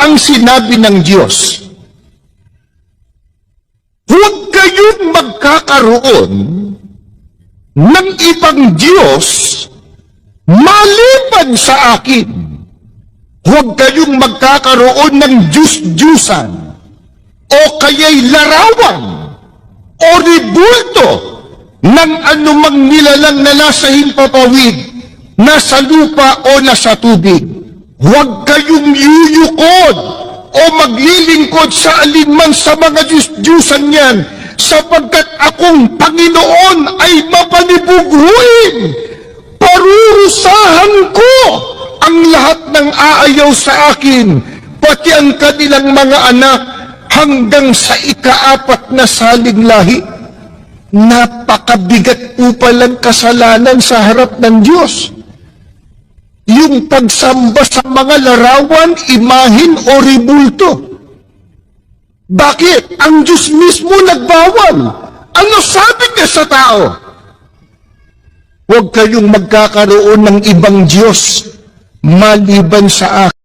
ang sinabi ng Diyos? Huwag kayong magkakaroon ng ibang Diyos maliban sa akin. Huwag kayong magkakaroon ng Diyos-Diyusan o kaya'y larawan o ribulto ng anumang nilalang na nasa himpapawid, nasa lupa o nasa tubig. Huwag kayong yuyukod o maglilingkod sa alinman sa mga Diyos-Diyusan yan, sapagkat akong Panginoon ay mapanibughuin. Parurusahan ko ang lahat ng aayaw sa akin, pati ang kanilang mga anak hanggang sa ika-4 na saling lahi. Napakabigat po palang kasalanan sa harap ng Diyos. Yung pagsamba sa mga larawan, imahin o ribulto. Bakit? Ang Diyos mismo nagbawal. Ano sabi niya sa tao? Huwag kayong magkakaroon ng ibang Diyos maliban sa akin.